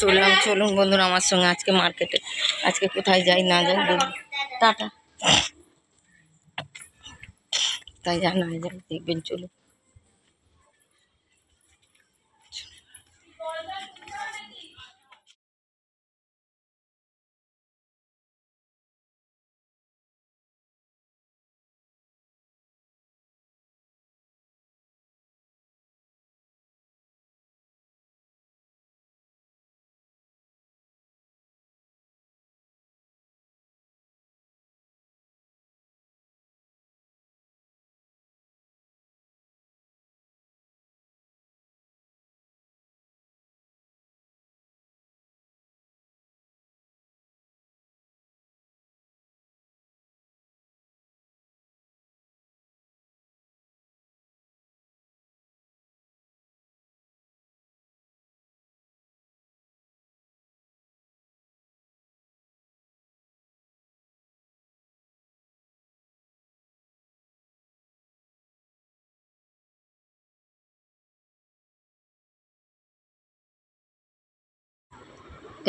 চললাম, চলুন বন্ধুরা আমার সঙ্গে আজকে মার্কেটে। আজকে কোথায় যাই না যাই টাটা, তাই যা না যাই দেখবেন, চলুন।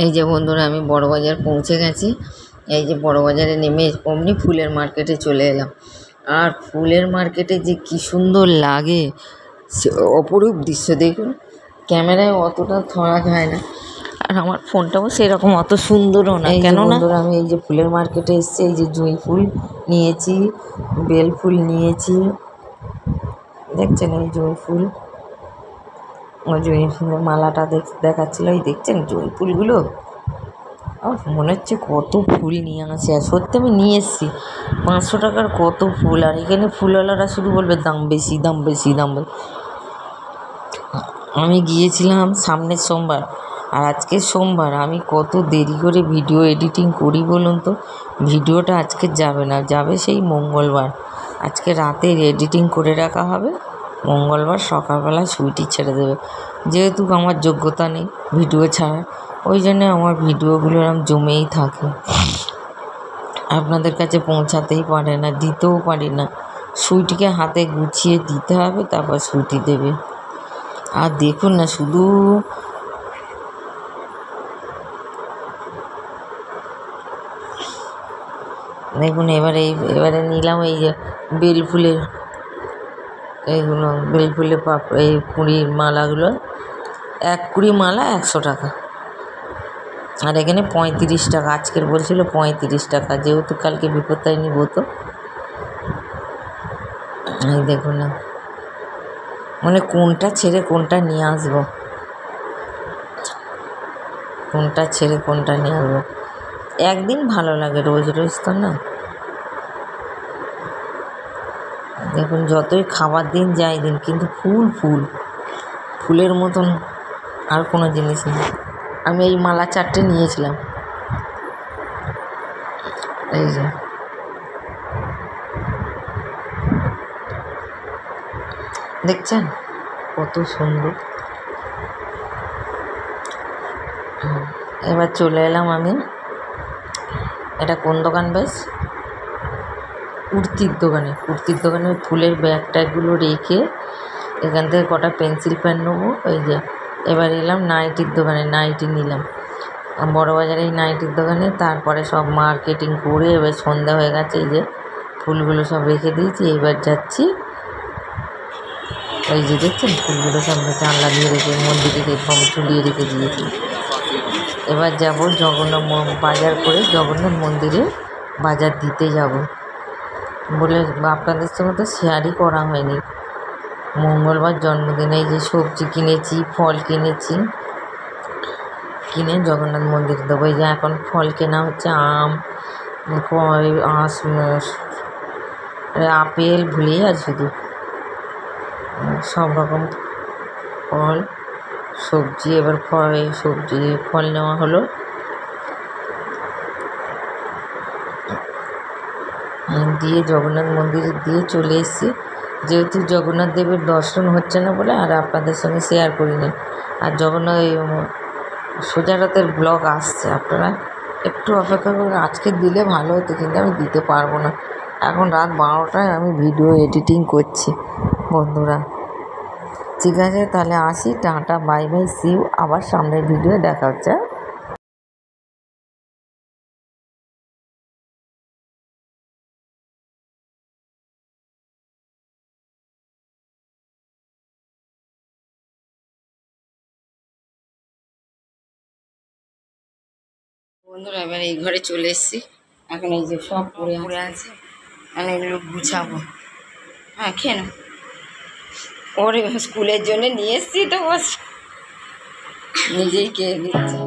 এই যে বন্ধুরা আমি বড়বাজার পৌঁছে গেছি। এই যে বড়বাজারে নেমে অমনি ফুলের মার্কেটে চলে এলাম। আর ফুলের মার্কেটে যে কি সুন্দর লাগে, সে অপরূপ দৃশ্য দেখুন। ক্যামেরায় অতটা ধরা যায় না, আর আমার ফোনটাও সেরকম অত সুন্দরও না। কেন বন্ধুরা আমি এই যে ফুলের মার্কেটে এসেছি, এই যে জুঁই ফুল নিয়েছি, বেল ফুল নিয়েছি, দেখছেন এই জুঁই ফুল, ওই জুঁই ফুলের মালাটা দেখাচ্ছিল, এই দেখছেন জুঁই ফুলগুলো। মনে হচ্ছে কত ফুল নিয়ে আসে, আর সত্যি আমি নিয়ে এসেছি 500 টাকার কত ফুল। আর এখানে ফুলওয়ালারা শুধু বলবে দাম বেশি, দাম বেশি, দাম বেশি। আমি গিয়েছিলাম সামনের সোমবার, আর আজকে সোমবার। আমি কত দেরি করে ভিডিও এডিটিং করি বলুন তো। ভিডিওটা আজকে যাবে না, যাবে সেই মঙ্গলবার। আজকে রাতে এডিটিং করে রাখা হবে, মঙ্গলবার সকালবেলা সুইটি ছেড়ে দেবে। যেহেতু আমার যোগ্যতা নেই ভিডিও ছাড়ার, ওই জন্যে আমার ভিডিওগুলো এরকম জমেই থাকে, আপনাদের কাছে পৌঁছাতেই পারে না, দিতেও পারি না। সুইটিকে হাতে গুছিয়ে দিতে হবে, তারপর সুইটি দেবে। আর দেখুন না, শুধু দেখুন এবারে নিলাম এই যে বেল ফুলের, এইগুলো বেল ফুলের এই কুড়ির মালাগুলো, 1 কুড়ি মালা 100 টাকা। আর এখানে 35 টাকা, আজকের বলছিল 35 টাকা, যেহেতু কালকে বিপত্তায় নিব তো। এই দেখুন না, মানে কোনটা ছেড়ে কোনটা নিয়ে আসবো, কোনটা ছেড়ে কোনটা নিয়ে আসবো। একদিন ভালো লাগে, রোজ রোজ তো না। দেখুন যতই খাবার দিন যাই দিন, কিন্তু ফুল ফুল, ফুলের মতন আর কোনো জিনিস নেই। আমি এই মালা 4টে নিয়েছিলাম, এই যে দেখছেন কত সুন্দর। এবার চলে এলাম আমি, এটা কোন দোকান বেশ, কুর্তির দোকানে ফুলের ব্যাগ ট্যাগগুলো রেখে এখান থেকে কটা পেন্সিল পেন নেবো। এই যে এবার এলাম নাইটির দোকানে, নাইটি নিলাম বড়বাজারে এই নাইটির দোকানে। তারপরে সব মার্কেটিং করে এবার সন্ধ্যা হয়ে গেছে, এই যে ফুলগুলো সব রেখে দিয়েছি। এবার যাচ্ছি, এই যে দেখছেন ফুলগুলো সব জানলা দিয়ে রেখে মন্দিরে সব ঝুলিয়ে রেখে দিয়েছি। এবার যাব জগন্নাথ বাজার করে, জগন্নাথ মন্দিরে বাজার দিতে যাব বলে আপনাদের সঙ্গে তো শেয়ারই করা হয়নি। মঙ্গলবার জন্মদিনে এই যে সবজি কিনেছি, ফল কিনেছি, কিনে জগন্নাথ মন্দিরে দেবো। এই যে এখন ফল কেনা হচ্ছে, আম, আপেল, ভুলেই আর শুধু সব রকম ফল, সবজি। এবার ফল নেওয়া হলো, দিয়ে জগন্নাথ মন্দিরে দিয়ে চলে এসেছি। যেহেতু জগন্নাথ দেবের দর্শন হচ্ছে না বলে আর আপনাদের সঙ্গে শেয়ার করিনি। আর জগন্নাথ সোজা রাতের ব্লগ আসছে, আপনারা একটু অপেক্ষা করুন। আজকে দিলে ভালো হতো, কিন্তু আমি দিতে পারবো না। এখন রাত 12টায় আমি ভিডিও এডিটিং করছি বন্ধুরা। ঠিক আছে, তাহলে আসি, টাটা, বাই বাই, সিউ, আবার সামনের ভিডিও দেখা হচ্ছে। বন্ধুরা এবার এই ঘরে চলে এসেছি, এখন এই যে সব পড়ে আছে, মানে এগুলো গুছাবো। হ্যাঁ খেয়ে না, ওর স্কুলের জন্য নিয়ে এসেছি তো বস নিজেই খেয়ে দিচ্ছে।